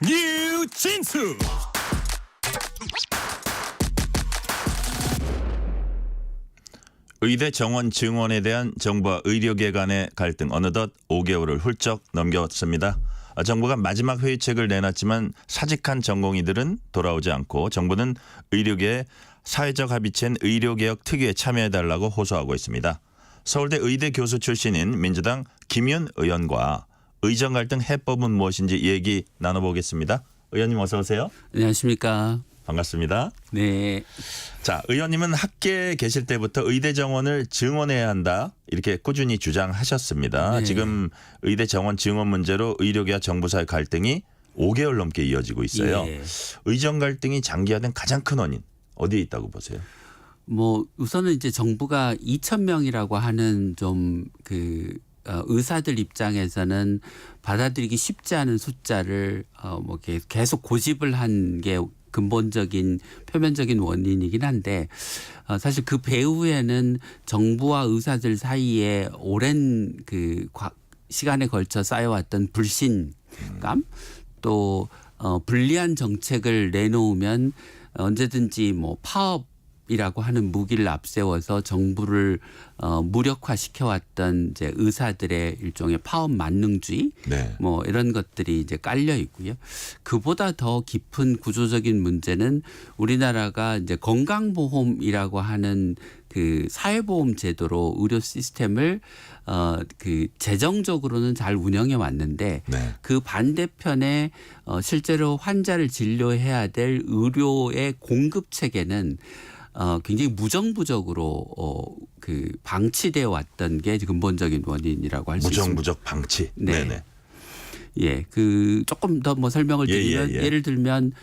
뉴진수. 의대 정원 증원에 대한 정부와 의료계 간의 갈등 어느덧 5개월을 훌쩍 넘겼습니다. 정부가 마지막 회의책을 내놨지만 사직한 전공의들은 돌아오지 않고 정부는 의료계에 사회적 합의체인 의료개혁 특위에 참여해달라고 호소하고 있습니다. 서울대 의대 교수 출신인 민주당 김윤 의원과 의정 갈등 해법은 무엇인지 얘기 나눠보겠습니다. 의원님 어서 오세요. 안녕하십니까. 반갑습니다. 네. 자, 의원님은 학계에 계실 때부터 의대 정원을 증원해야 한다 이렇게 꾸준히 주장하셨습니다. 네. 지금 의대 정원 증원 문제로 의료계와 정부 사이 갈등이 5개월 넘게 이어지고 있어요. 예. 의정 갈등이 장기화된 가장 큰 원인 어디에 있다고 보세요? 뭐 우선은 이제 정부가 2,000명이라고 하는 좀 의사들 입장에서는 받아들이기 쉽지 않은 숫자를 뭐 계속 고집을 한 게 근본적인 표면적인 원인이긴 한데 사실 그 배후에는 정부와 의사들 사이에 오랜 시간에 걸쳐 쌓여왔던 불신감 또 불리한 정책을 내놓으면 언제든지 뭐 파업이라고 하는 무기를 앞세워서 정부를 무력화시켜왔던 이제 의사들의 일종의 파업 만능주의 네. 뭐 이런 것들이 이제 깔려 있고요. 그보다 더 깊은 구조적인 문제는 우리나라가 이제 건강보험이라고 하는 그 사회보험 제도로 의료 시스템을 재정적으로는 잘 운영해 왔는데 네. 그 반대편에 실제로 환자를 진료해야 될 의료의 공급 체계는 굉장히 무정부적으로 방치되어 왔던 게 무정부적인 원인이라고 할 수 있습니다. 무정부적 방치. 네. 네네. 예, 조금 더 뭐 설명을 드리면 예를 들면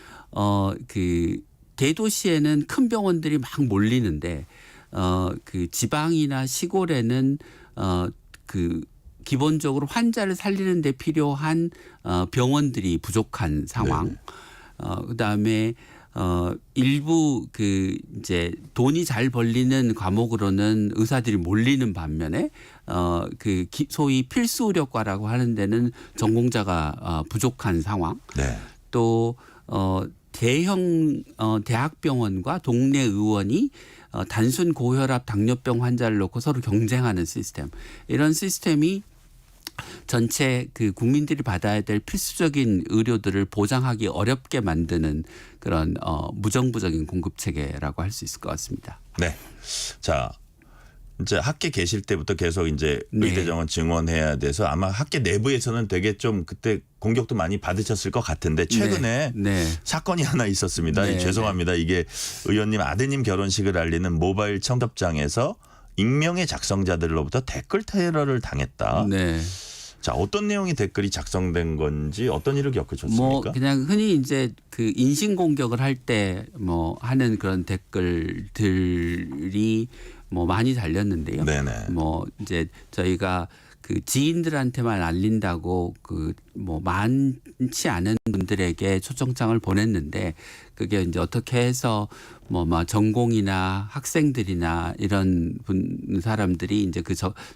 대도시에는 큰 병원들이 막 몰리는데 지방이나 시골에는 기본적으로 환자를 살리는 데 필요한 병원들이 부족한 상황. 그다음에 일부 이제 돈이 잘 벌리는 과목으로는 의사들이 몰리는 반면에 소위 필수 의료과라고 하는 데는 전공자가 부족한 상황. 네. 또 대형 대학병원과 동네 의원이 단순 고혈압 당뇨병 환자를 놓고 서로 경쟁하는 시스템. 이런 시스템이 전체 국민들이 받아야 될 필수적인 의료들을 보장하기 어렵게 만드는 그런 무정부적인 공급 체계라고 할 수 있을 것 같습니다. 네. 자, 이제 학계 계실 때부터 계속 이제 네. 의대 정원 증원해야 돼서 아마 학계 내부에서는 되게 좀 그때 공격도 많이 받으셨을 것 같은데 최근에 네. 사건이 하나 있었습니다. 네. 죄송합니다. 이게 의원님 아드님 결혼식을 알리는 모바일 청첩장에서 익명의 작성자들로부터 댓글 테러를 당했다. 네. 자, 어떤 내용의 댓글이 작성된 건지 어떤 일을 겪으셨습니까? 뭐 그냥 흔히 이제 인신 공격을 할 때 뭐 하는 그런 댓글들이 뭐 많이 달렸는데요. 네네. 뭐 이제 저희가 지인들한테만 알린다고 뭐 많지 않은 분들에게 초청장을 보냈는데 그게 이제 어떻게 해서 뭐 전공이나 학생들이나 이런 사람들이 이제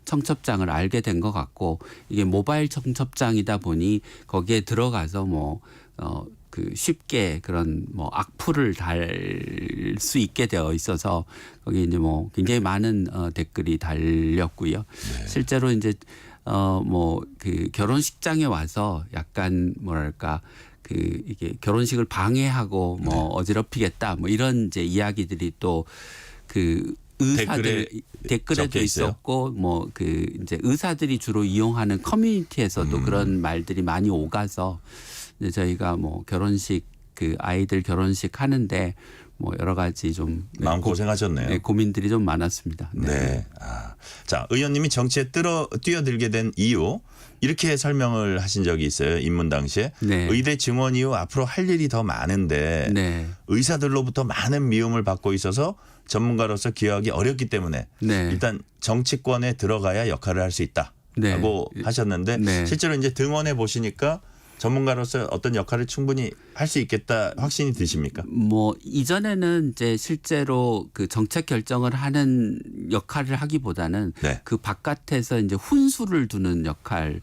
청첩장을 알게 된 것 같고 이게 모바일 청첩장이다 보니 거기에 들어가서 쉽게 그런 악플을 달 수 있게 되어 있어서 거기 이제 굉장히 많은 댓글이 달렸고요. 네. 실제로 이제 결혼식장에 와서 약간 뭐랄까 이게 결혼식을 방해하고 어지럽히겠다 이런 이제 이야기들이 또 의사들 댓글에도 있었고 이제 의사들이 주로 이용하는 커뮤니티에서도 그런 말들이 많이 오가서 이제 저희가 결혼식 아이들 결혼식 하는데 여러 가지 좀 마음 고생하셨네요. 네, 고민들이 좀 많았습니다. 네. 네. 자, 의원님이 정치에 뛰어들게 된 이유 이렇게 설명을 하신 적이 있어요. 입문 당시에. 네. 의대 증원 이후 앞으로 할 일이 더 많은데 네. 의사들로부터 많은 미움을 받고 있어서 전문가로서 기여하기 어렵기 때문에 네. 일단 정치권에 들어가야 역할을 할 수 있다라고 네. 하셨는데 네. 실제로 이제 등원해 보시니까 전문가로서 어떤 역할을 충분히 할 수 있겠다 확신이 드십니까? 뭐 이전에는 이제 실제로 그 정책 결정을 하는 역할을 하기보다는 네. 그 바깥에서 이제 훈수를 두는 역할을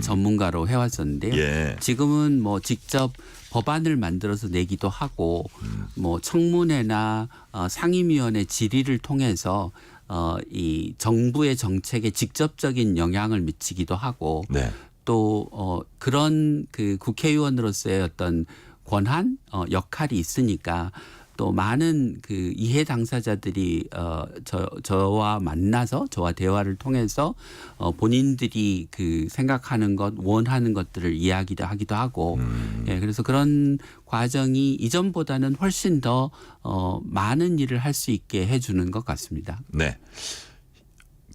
전문가로 해왔었는데요. 예. 지금은 뭐 직접 법안을 만들어서 내기도 하고 뭐 청문회나 상임위원회 질의를 통해서 이 정부의 정책에 직접적인 영향을 미치기도 하고 네. 또 그런 그 국회의원으로서의 어떤 권한 역할이 있으니까 또 많은 그 이해 당사자들이 저와 만나서 저와 대화를 통해서 본인들이 그 생각하는 것 원하는 것들을 이야기도 하기도 하고 예, 그래서 그런 과정이 이전보다는 훨씬 더 많은 일을 할 수 있게 해주는 것 같습니다. 네.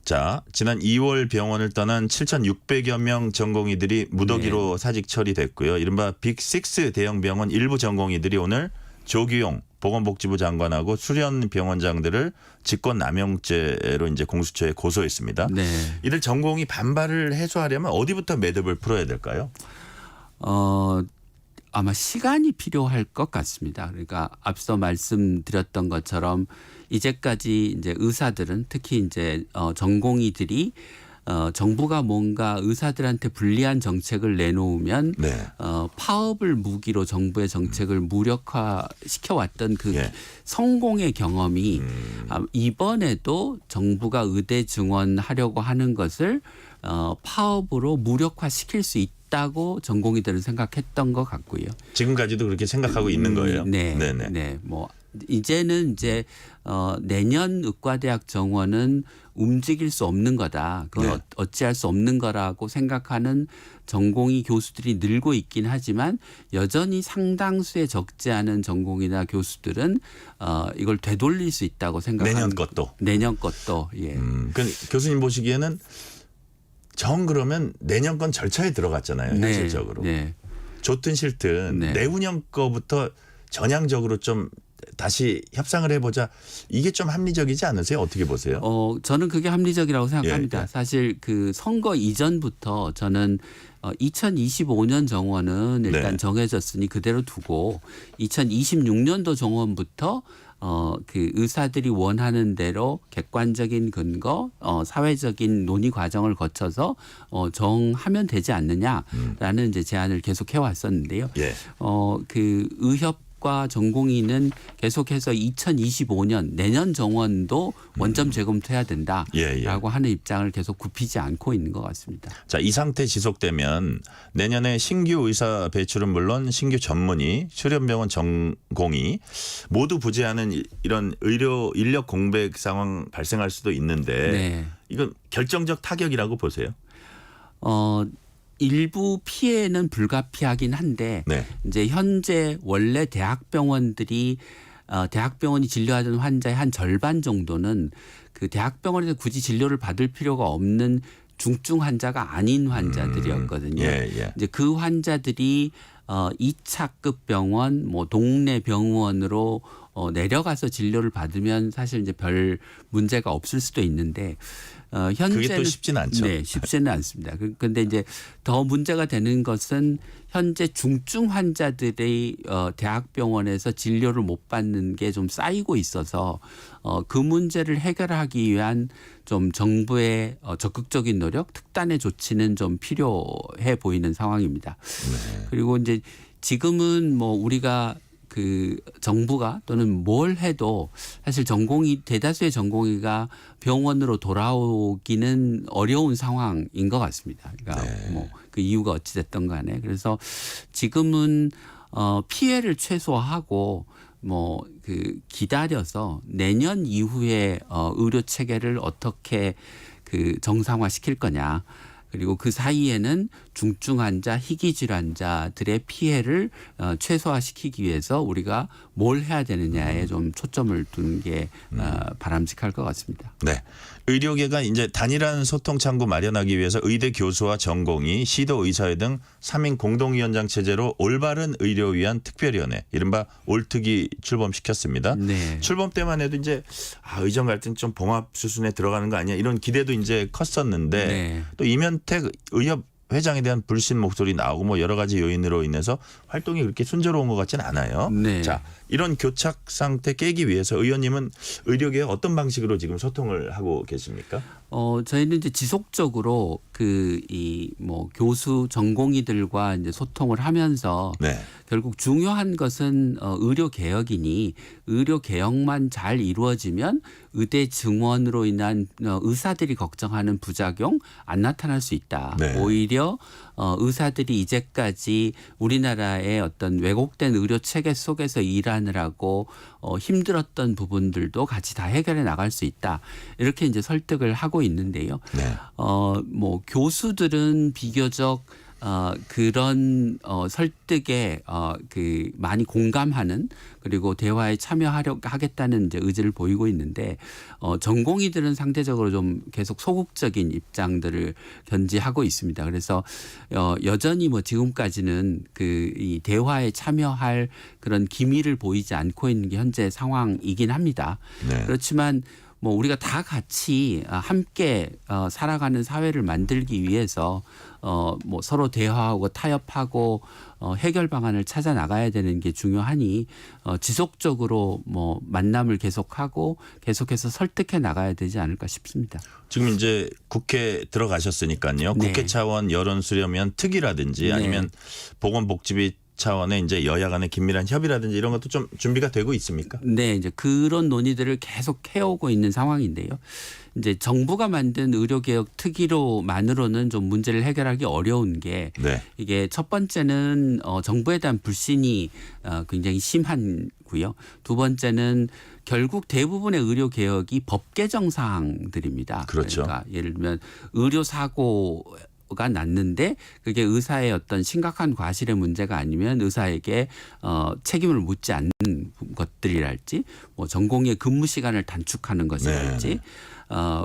자, 지난 2월 병원을 떠난 7,600여 명 전공의들이 무더기로 사직 처리됐고요. 이른바 빅6 대형 병원 일부 전공의들이 오늘 조규용 보건복지부 장관하고 수련 병원장들을 직권남용죄로 이제 공수처에 고소했습니다. 네. 이들 전공의 반발을 해소하려면 어디부터 매듭을 풀어야 될까요? 아마 시간이 필요할 것 같습니다. 그러니까 앞서 말씀드렸던 것처럼 이제까지 이제 의사들은 특히 이제 전공의들이 정부가 뭔가 의사들한테 불리한 정책을 내놓으면 네. 파업을 무기로 정부의 정책을 무력화시켜 왔던 그 예. 성공의 경험이 이번에도 정부가 의대 증원하려고 하는 것을 파업으로 무력화시킬 수 있다고 전공의들은 생각했던 것 같고요. 지금까지도 그렇게 생각하고 있는 거예요. 네, 네네. 네, 뭐 이제는 이제 내년 의과대학 정원은 움직일 수 없는 거다. 그건 네. 어찌할 수 없는 거라고 생각하는 전공의 교수들이 늘고 있긴 하지만 여전히 상당수의 적지 않은 전공의나 교수들은 이걸 되돌릴 수 있다고 생각하는 내년 것도. 예. 그 교수님 보시기에는 그러면 내년 건 절차에 들어갔잖아요. 네, 현실적으로. 네. 좋든 싫든 네. 내후년 거부터 전향적으로 좀 다시 협상을 해보자. 이게 좀 합리적이지 않으세요? 어떻게 보세요? 저는 그게 합리적이라고 생각합니다. 예, 예. 사실 그 선거 이전부터 저는 2025년 정원은 일단 네. 정해졌으니 그대로 두고 2026년도 정원부터 그 의사들이 원하는 대로 객관적인 근거, 사회적인 논의 과정을 거쳐서 정하면 되지 않느냐라는 이제 제안을 계속 해왔었는데요. 예. 그 의협과 전공의는 계속해서 2025년 내년 정원도 원점 재검토해야 된다라고 예, 예. 하는 입장을 계속 굽히지 않고 있는 것 같습니다. 자, 이 상태 지속되면 내년에 신규 의사 배출은 물론 신규 전문의, 수련병원 전공의 모두 부재하는 이런 의료 인력 공백 상황 발생할 수도 있는데 네. 이건 결정적 타격이라고 보세요? 일부 피해는 불가피하긴 한데 네. 이제 현재 원래 대학병원들이 대학병원이 진료하던 환자의 한 절반 정도는 그 대학병원에서 굳이 진료를 받을 필요가 없는 중증 환자가 아닌 환자들이었거든요. 예. 이제 그 환자들이 2차급 병원, 뭐 동네 병원으로 내려가서 진료를 받으면 사실 이제 별 문제가 없을 수도 있는데 현재는 그게 또 쉽지는 않죠. 네, 쉽지는 않습니다. 그런데 이제 더 문제가 되는 것은 현재 중증 환자들이 대학병원에서 진료를 못 받는 게 좀 쌓이고 있어서 그 문제를 해결하기 위한 좀 정부의 적극적인 노력, 특단의 조치는 좀 필요해 보이는 상황입니다. 네. 그리고 이제 지금은 뭐 우리가 그 정부가 또는 뭘 해도 사실 대다수의 전공의가 병원으로 돌아오기는 어려운 상황인 것 같습니다. 그러니까 뭐 그 이유가 어찌 됐든 간에 그래서 지금은 피해를 최소화하고 뭐 그 기다려서 내년 이후에 의료 체계를 어떻게 그 정상화시킬 거냐. 그리고 그 사이에는 중증 환자, 희귀 질환자들의 피해를 최소화시키기 위해서 우리가 뭘 해야 되느냐에 좀 초점을 두는 게 바람직할 것 같습니다. 네. 의료계가 이제 단일한 소통 창구 마련하기 위해서 의대 교수와 전공의, 시도 의사회 등 3인 공동위원장 체제로 올바른 의료 위한 특별위원회, 이른바 올특위 출범시켰습니다. 네. 출범 때만 해도 이제 의정 갈등 좀 봉합 수순에 들어가는 거 아니야 이런 기대도 이제 컸었는데 네. 또 이면택 의협 회장에 대한 불신 목소리 나오고 뭐 여러 가지 요인으로 인해서 활동이 그렇게 순조로운 것 같지는 않아요. 네. 자, 이런 교착 상태 깨기 위해서 의원님은 의료계에 어떤 방식으로 지금 소통을 하고 계십니까? 저희는 이제 지속적으로 뭐 교수 전공의들과 이제 소통을 하면서 네. 결국 중요한 것은 의료 개혁이니 의료 개혁만 잘 이루어지면 의대 증원으로 인한 의사들이 걱정하는 부작용 안 나타날 수 있다. 네. 오히려 의사들이 이제까지 우리나라의 어떤 왜곡된 의료 체계 속에서 일하느라고 힘들었던 부분들도 같이 다 해결해 나갈 수 있다. 이렇게 이제 설득을 하고 있는데요. 네. 뭐 교수들은 비교적 그런 설득에 많이 공감하는 그리고 대화에 참여하겠다는 이제 의지를 보이고 있는데 전공의들은 상대적으로 좀 계속 소극적인 입장들을 견지하고 있습니다. 그래서 여전히 뭐 지금까지는 이 대화에 참여할 그런 기미를 보이지 않고 있는 게 현재 상황이긴 합니다. 네. 그렇지만 뭐 우리가 다 같이 함께 살아가는 사회를 만들기 위해서 뭐 서로 대화하고 타협하고 해결 방안을 찾아 나가야 되는 게 중요하니 지속적으로 뭐 만남을 계속하고 계속해서 설득해 나가야 되지 않을까 싶습니다. 지금 이제 국회 들어가셨으니까요. 네. 국회 차원 여론 수렴위원 특위라든지 네. 아니면 보건복지비 차원의 이제 여야 간의 긴밀한 협의라든지 이런 것도 좀 준비가 되고 있습니까? 네, 이제 그런 논의들을 계속 해오고 있는 상황인데요. 이제 정부가 만든 의료개혁 특위로만으로는 좀 문제를 해결하기 어려운 게 네. 이게 첫 번째는 정부에 대한 불신이 굉장히 심한고요. 두 번째는 결국 대부분의 의료 개혁이 법 개정 사항들입니다. 그렇죠. 그러니까 예를 들면 의료 사고가 났는데 그게 의사의 어떤 심각한 과실의 문제가 아니면 의사에게 책임을 묻지 않는 것들이랄지 뭐 전공의 근무 시간을 단축하는 것이랄지 네.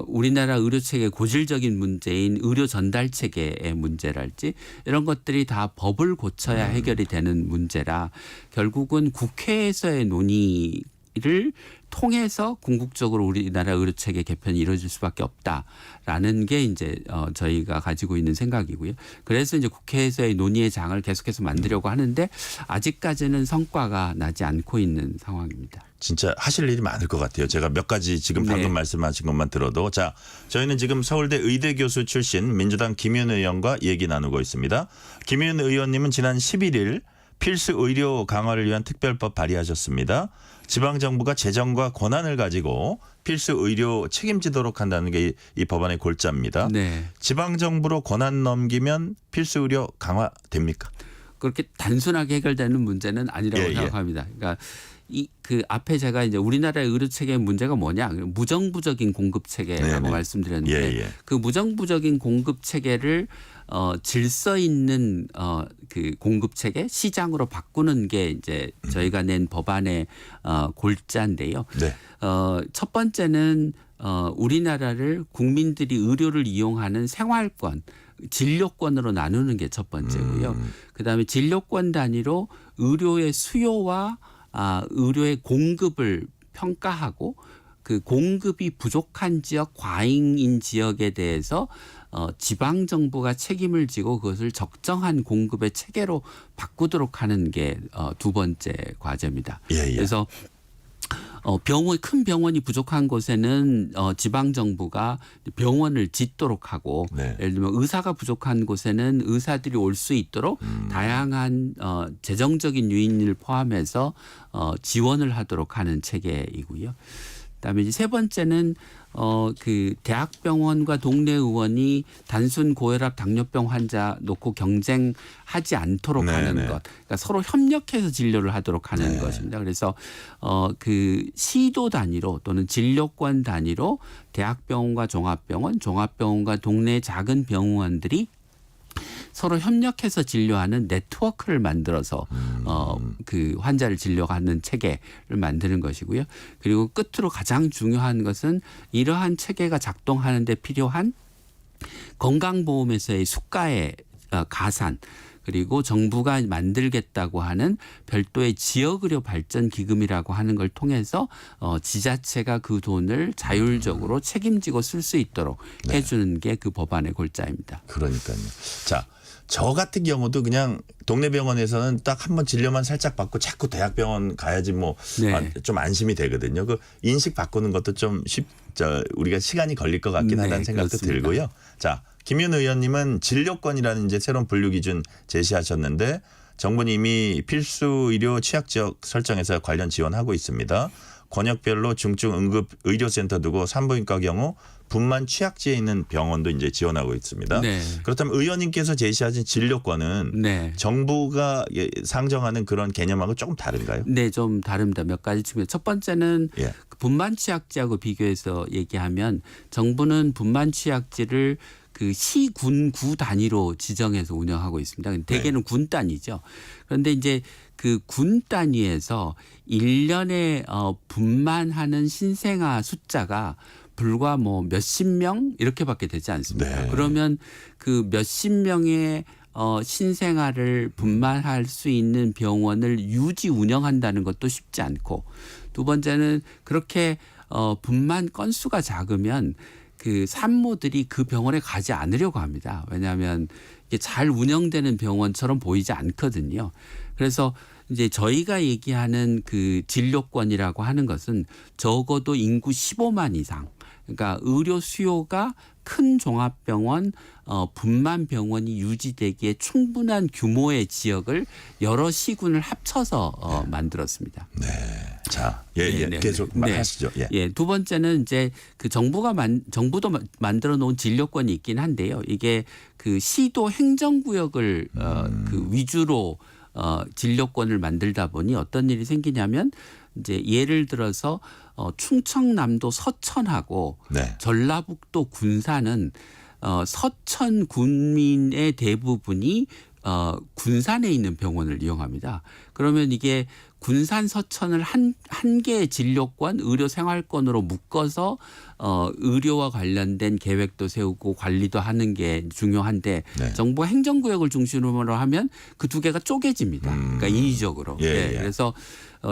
우리나라 의료 체계 고질적인 문제인 의료 전달 체계의 문제랄지 이런 것들이 다 법을 고쳐야 해결이 되는 문제라 결국은 국회에서의 논의를 통해서 궁극적으로 우리나라 의료 체계 개편이 이루어질 수밖에 없다라는 게 이제 저희가 가지고 있는 생각이고요. 그래서 이제 국회에서의 논의의 장을 계속해서 만들려고 하는데 아직까지는 성과가 나지 않고 있는 상황입니다. 진짜 하실 일이 많을 것 같아요. 제가 몇 가지 지금 방금 네. 말씀하신 것만 들어도. 자, 저희는 지금 서울대 의대 교수 출신 민주당 김윤 의원과 얘기 나누고 있습니다. 김윤 의원님은 지난 11일 필수 의료 강화를 위한 특별법 발의하셨습니다. 지방정부가 재정과 권한을 가지고 필수 의료 책임지도록 한다는 게 이 법안의 골자입니다. 네. 지방정부로 권한 넘기면 필수 의료 강화됩니까? 그렇게 단순하게 해결되는 문제는 아니라고 예. 생각합니다. 그러니까 그 앞에 제가 이제 우리나라의 의료 체계의 문제가 뭐냐 무정부적인 공급 체계라고 네네. 말씀드렸는데 예. 그 무정부적인 공급 체계를 질서 있는 그 공급 체계 시장으로 바꾸는 게 이제 저희가 낸 법안의 골자인데요. 네. 첫 번째는 우리나라를 국민들이 의료를 이용하는 생활권 진료권으로 나누는 게 첫 번째고요. 그다음에 진료권 단위로 의료의 수요와 의료의 공급을 평가하고 그 공급이 부족한 지역, 과잉인 지역에 대해서 지방 정부가 책임을 지고 그것을 적정한 공급의 체계로 바꾸도록 하는 게 두 번째 과제입니다. 예. 그래서 큰 병원이 부족한 곳에는 지방 정부가 병원을 짓도록 하고 네. 예를 들면 의사가 부족한 곳에는 의사들이 올 수 있도록 다양한 재정적인 요인을 포함해서 지원을 하도록 하는 체계이고요. 그다음에 이제 세 번째는 그 대학병원과 동네 의원이 단순 고혈압 당뇨병 환자 놓고 경쟁하지 않도록 네, 하는 네. 것, 그러니까 서로 협력해서 진료를 하도록 하는 네. 것입니다. 그래서 그 시도 단위로 또는 진료권 단위로 대학병원과 종합병원, 종합병원과 동네 작은 병원들이 서로 협력해서 진료하는 네트워크를 만들어서 그 환자를 진료하는 체계를 만드는 것이고요. 그리고 끝으로 가장 중요한 것은 이러한 체계가 작동하는 데 필요한 건강보험에서의 수가의 가산 그리고 정부가 만들겠다고 하는 별도의 지역의료 발전 기금이라고 하는 걸 통해서 지자체가 그 돈을 자율적으로 책임지고 쓸 수 있도록 해주는 게 그 법안의 골자입니다. 그러니까요. 자, 저 같은 경우도 그냥 동네 병원에서는 딱 한 번 진료만 살짝 받고 자꾸 대학병원 가야지 뭐 좀 네. 안심이 되거든요. 그 인식 바꾸는 것도 좀 우리가 시간이 걸릴 것 같긴 네, 하다는 생각도 그렇습니다. 들고요. 자, 김윤 의원님은 진료권이라는 이제 새로운 분류 기준 제시하셨는데 정부는 이미 필수 의료 취약 지역 설정해서 관련 지원하고 있습니다. 권역별로 중증 응급 의료센터 두고 산부인과 경우 분만 취약지에 있는 병원도 이제 지원하고 있습니다. 네. 그렇다면 의원님께서 제시하신 진료권은 네. 정부가 상정하는 그런 개념하고 조금 다른가요? 네, 좀 다릅니다. 몇 가지 측면. 첫 번째는 예. 분만 취약지하고 비교해서 얘기하면 정부는 분만 취약지를 그 시, 군, 구 단위로 지정해서 운영하고 있습니다. 대개는 군 단위죠. 그런데 이제 그 군 단위에서 1년에 분만하는 신생아 숫자가 불과 뭐 몇십 명 이렇게밖에 되지 않습니다. 네. 그러면 그 몇십 명의 신생아를 분만할 수 있는 병원을 유지 운영한다는 것도 쉽지 않고, 두 번째는 그렇게 분만 건수가 작으면 그 산모들이 그 병원에 가지 않으려고 합니다. 왜냐하면 이게 잘 운영되는 병원처럼 보이지 않거든요. 그래서 이제 저희가 얘기하는 그 진료권이라고 하는 것은 적어도 인구 15만 이상, 그러니까 의료 수요가 큰 종합병원, 분만 병원이 유지되기에 충분한 규모의 지역을 여러 시군을 합쳐서 만들었습니다. 네. 자, 네. 계속 말하시죠. 예. 예, 두 번째는 이제 그 정부도 만들어 놓은 진료권이 있긴 한데요. 이게 그 시도 행정구역을 그 위주로 진료권을 만들다 보니 어떤 일이 생기냐면 이제 예를 들어서 충청남도 서천하고 네. 전라북도 군산은 서천 군민의 대부분이 군산에 있는 병원을 이용합니다. 그러면 이게 군산 서천을 한 개의 진료권, 의료 생활권으로 묶어서 의료와 관련된 계획도 세우고 관리도 하는 게 중요한데 네. 정부 행정구역을 중심으로 하면 그 두 개가 쪼개집니다. 그러니까 인위적으로. 예. 그래서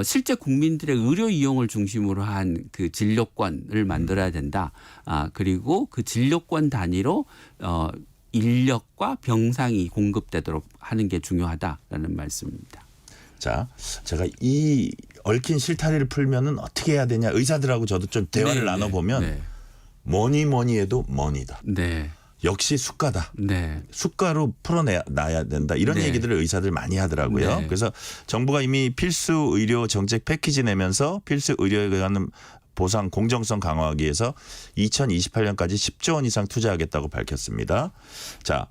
실제 국민들의 의료 이용을 중심으로 한 그 진료권을 만들어야 된다. 그리고 그 진료권 단위로 인력과 병상이 공급되도록 하는 게 중요하다라는 말씀입니다. 자, 제가 이 얽힌 실타래를 풀면은 어떻게 해야 되냐, 의사들하고 저도 좀 대화를 나눠보면 뭐니 해도 머니다. 네. 역시 수가다. 네. 수가로 풀어놔야 된다. 이런 네. 얘기들을 의사들 많이 하더라고요. 네. 그래서 정부가 이미 필수 의료 정책 패키지 내면서 필수 의료에 관한 보상 공정성 강화하기 위해서 2028년까지 10조 원 이상 투자하겠다고 밝혔습니다. 자,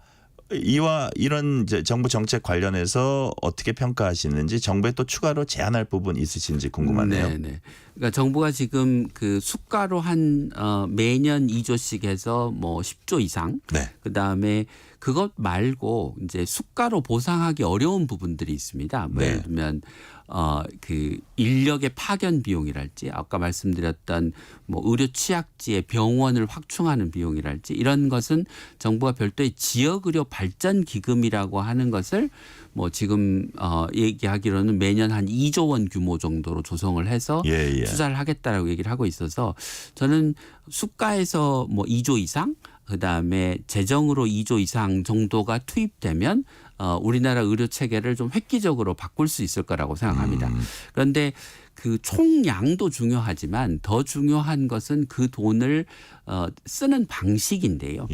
이와 이런 이제 정부 정책 관련해서 어떻게 평가하시는지, 정부에 또 추가로 제안할 부분 있으신지 궁금하네요. 네. 그러니까 정부가 지금 그 수가로 한 매년 2조씩 해서 뭐 10조 이상. 네. 그다음에 그것 말고 이제 수가로 보상하기 어려운 부분들이 있습니다. 뭐 네. 예를 들면 그 인력의 파견 비용이랄지, 아까 말씀드렸던 뭐 의료 취약지의 병원을 확충하는 비용이랄지, 이런 것은 정부가 별도의 지역 의료 발전 기금이라고 하는 것을 뭐 지금 얘기하기로는 매년 한 2조 원 규모 정도로 조성을 해서 투자를 하겠다라고 얘기를 하고 있어서, 저는 수가에서 뭐 2조 이상, 그다음에 재정으로 2조 이상 정도가 투입되면 우리나라 의료 체계를 좀 획기적으로 바꿀 수 있을 거라고 생각합니다. 그런데 그 총량도 중요하지만 더 중요한 것은 그 돈을 쓰는 방식인데요.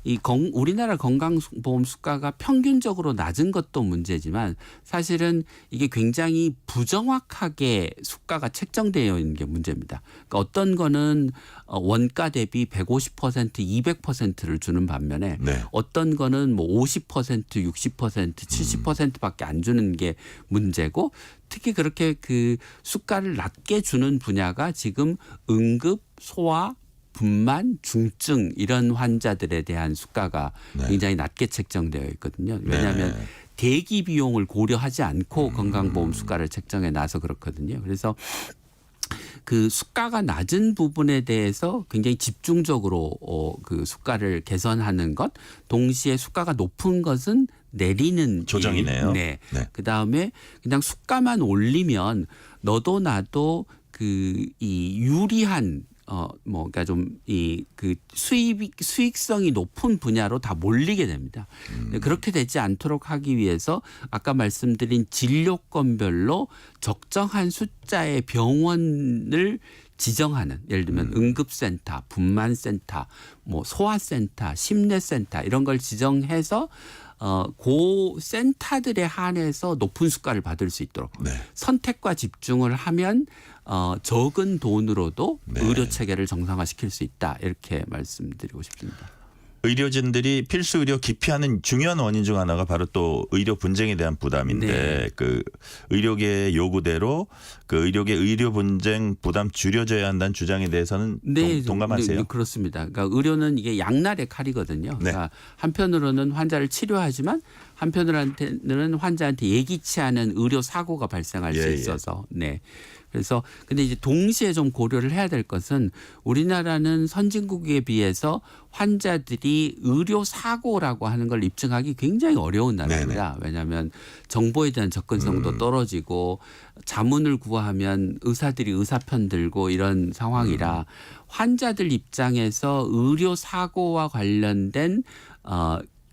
이 우리나라 건강보험 수가가 평균적으로 낮은 것도 문제지만 사실은 이게 굉장히 부정확하게 수가가 책정되어 있는 게 문제입니다. 그러니까 어떤 거는 원가 대비 150%, 200%를 주는 반면에 어떤 거는 뭐 50%, 60%, 70%밖에 안 주는 게 문제고, 특히 그렇게 그 수가를 낮게 주는 분야가 지금 응급, 소아, 분만, 중증 이런 환자들에 대한 수가가 굉장히 낮게 책정되어 있거든요. 왜냐하면 대기 비용을 고려하지 않고 건강보험 수가를 책정해 놔서 그렇거든요. 그래서 그 수가가 낮은 부분에 대해서 굉장히 집중적으로 그 수가를 개선하는 것, 동시에 수가가 높은 것은 내리는 조정이네요. 네. 그다음에 그냥 수가만 올리면 너도 나도 그 이 유리한 그러니까 좀 이 그 수익성이 높은 분야로 다 몰리게 됩니다. 그렇게 되지 않도록 하기 위해서 아까 말씀드린 진료권별로 적정한 숫자의 병원을 지정하는, 예를 들면 응급센터, 분만센터, 뭐 소아센터, 심내센터 이런 걸 지정해서 그 센터들에 한해서 높은 수가를 받을 수 있도록 네. 선택과 집중을 하면 적은 돈으로도 네. 의료 체계를 정상화시킬 수 있다, 이렇게 말씀드리고 싶습니다. 의료진들이 필수 의료 기피하는 중요한 원인 중 하나가 바로 또 의료 분쟁에 대한 부담인데 네. 그 의료계의 요구대로 그 의료계 의료 분쟁 부담 줄여줘야 한다는 주장에 대해서는 동감하세요? 네, 그렇습니다. 그러니까 의료는 이게 양날의 칼이거든요. 네. 그러니까 한편으로는 환자를 치료하지만 한편으로는 환자한테 예기치 않은 의료 사고가 발생할 수 있어서 네. 그래서 근데 이제 동시에 좀 고려를 해야 될 것은 우리나라는 선진국에 비해서 환자들이 의료 사고라고 하는 걸 입증하기 굉장히 어려운 나라입니다. 왜냐하면 정보에 대한 접근성도 떨어지고 자문을 구하면 의사들이 의사편 들고 이런 상황이라 환자들 입장에서 의료 사고와 관련된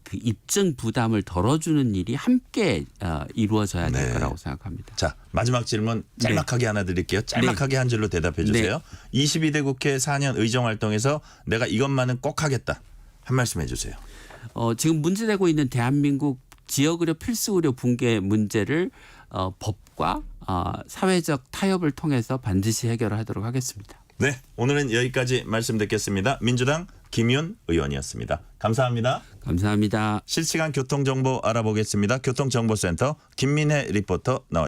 그 입증 부담을 덜어주는 일이 함께 이루어져야 될 네. 거라고 생각합니다. 자, 마지막 질문 짤막하게 하나 드릴게요. 짤막하게 한 줄로 대답해 주세요. 22대 국회 4년 의정활동에서 내가 이것만은 꼭 하겠다. 한 말씀 해 주세요. 지금 문제되고 있는 대한민국 지역의료 필수의료 붕괴 문제를 법과 사회적 타협을 통해서 반드시 해결하도록 하겠습니다. 네, 오늘은 여기까지 말씀 듣겠습니다. 민주당 김윤 의원이었습니다. 감사합니다. 감사합니다. 실시간 교통정보 알아보겠습니다. 교통정보센터 김민혜 리포터 나와